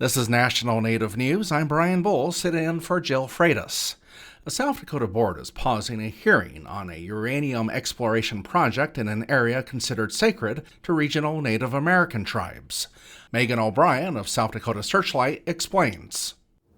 This is National Native News. I'm Brian Bull, sitting in for Jill Freitas. The South Dakota Board is pausing a hearing on a uranium exploration project in an area considered sacred to regional Native American tribes. Megan O'Brien of South Dakota Searchlight explains.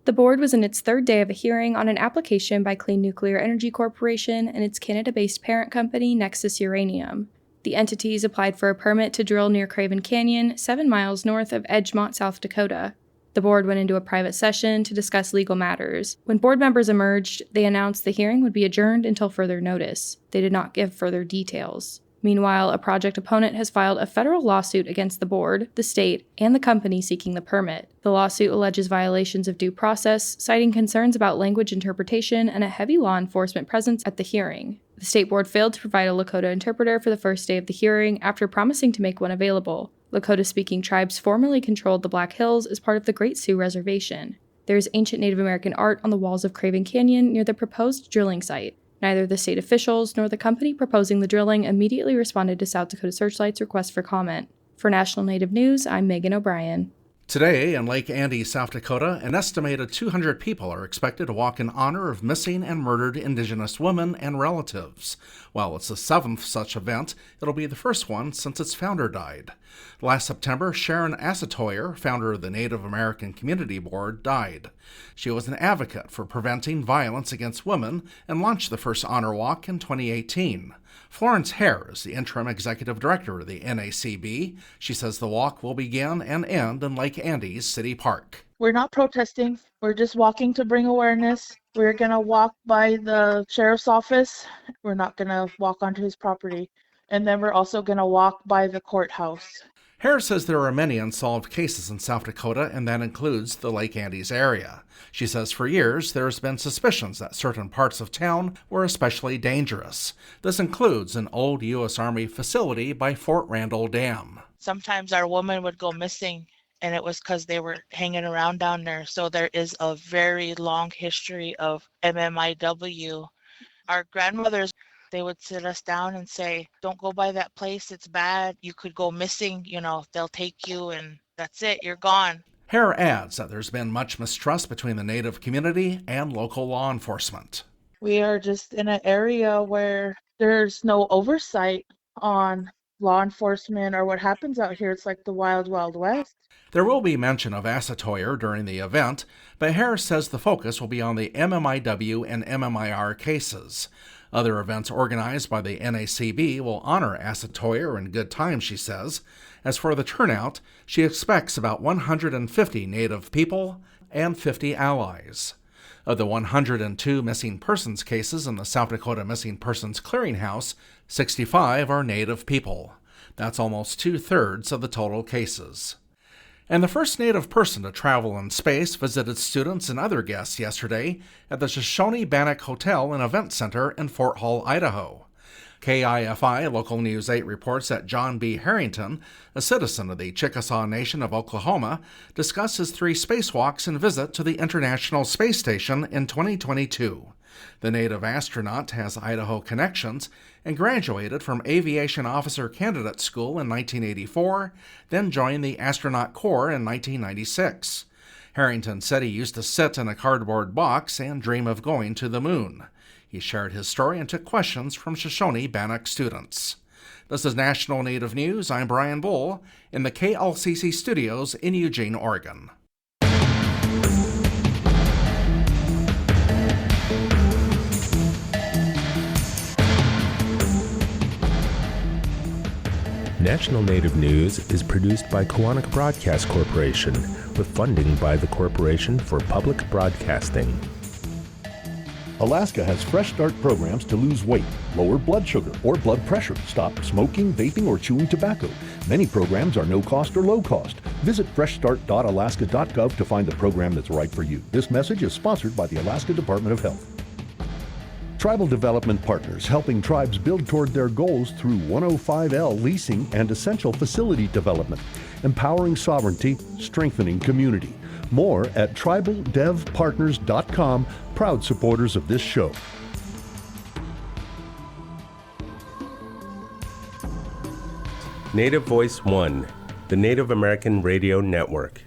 The board was in its third day of a hearing on an application by Clean Nuclear Energy Corporation and its Canada-based parent company, Nexus Uranium. The entities applied for a permit to drill near Craven Canyon, 7 miles north of Edgemont, South Dakota. The board went into a private session to discuss legal matters. When board members emerged, they announced the hearing would be adjourned until further notice. They did not give further details. Meanwhile, a project opponent has filed a federal lawsuit against the board, the state, and the company seeking the permit. The lawsuit alleges violations of due process, citing concerns about language interpretation and a heavy law enforcement presence at the hearing. The state board failed to provide a Lakota interpreter for the first day of the hearing after promising to make one available. Lakota-speaking tribes formerly controlled the Black Hills as part of the Great Sioux Reservation. There is ancient Native American art on the walls of Craven Canyon near the proposed drilling site. Neither the state officials nor the company proposing the drilling immediately responded to South Dakota Searchlight's request for comment. For National Native News, I'm Megan O'Brien. Today, in Lake Andes, South Dakota, an estimated 200 people are expected to walk in honor of missing and murdered Indigenous women and relatives. While it's the 7th such event, it'll be the first one since its founder died. Last September, Sharon Asatoyer, founder of the Native American Community Board, died. She was an advocate for preventing violence against women and launched the first honor walk in 2018. Florence Hare is the interim executive director of the NACB. She says the walk will begin and end in Lake Andes City Park. We're not protesting. We're just walking to bring awareness. We're going to walk by the sheriff's office. We're not going to walk onto his property. And then we're also going to walk by the courthouse. Hare says there are many unsolved cases in South Dakota, and that includes the Lake Andes area. She says for years there has been suspicions that certain parts of town were especially dangerous. This includes an old U.S. Army facility by Fort Randall Dam. Sometimes our women would go missing, and it was because they were hanging around down there. So there is a very long history of MMIW. Our grandmothers, they would sit us down and say, don't go by that place, it's bad. You could go missing, they'll take you and that's it, you're gone. Hare adds that there's been much mistrust between the Native community and local law enforcement. We are just in an area where there's no oversight on law enforcement or what happens out here. It's like the wild, wild west. There will be mention of Asatoyer during the event, but Hare says the focus will be on the MMIW and MMIR cases. Other events organized by the NACB will honor Asatoyer in good time, she says. As for the turnout, she expects about 150 Native people and 50 allies. Of the 102 missing persons cases in the South Dakota Missing Persons Clearinghouse, 65 are Native people. That's almost 2/3 of the total cases. And the first Native person to travel in space visited students and other guests yesterday at the Shoshone-Bannock Hotel and Event Center in Fort Hall, Idaho. KIFI Local News 8 reports that John B. Herrington, a citizen of the Chickasaw Nation of Oklahoma, discussed his 3 spacewalks and visit to the International Space Station in 2022. The native astronaut has Idaho connections and graduated from Aviation Officer Candidate School in 1984, then joined the Astronaut Corps in 1996. Herrington said he used to sit in a cardboard box and dream of going to the moon. He shared his story and took questions from Shoshone-Bannock students. This is National Native News. I'm Brian Bull in the KLCC studios in Eugene, Oregon. National Native News is produced by Koahnic Broadcast Corporation with funding by the Corporation for Public Broadcasting. Alaska has Fresh Start programs to lose weight, lower blood sugar or blood pressure, stop smoking, vaping, or chewing tobacco. Many programs are no cost or low cost. Visit freshstart.alaska.gov to find the program that's right for you. This message is sponsored by the Alaska Department of Health. Tribal Development Partners, helping tribes build toward their goals through 105L leasing and essential facility development, empowering sovereignty, strengthening community. More at tribaldevpartners.com, proud supporters of this show. Native Voice One, the Native American Radio Network.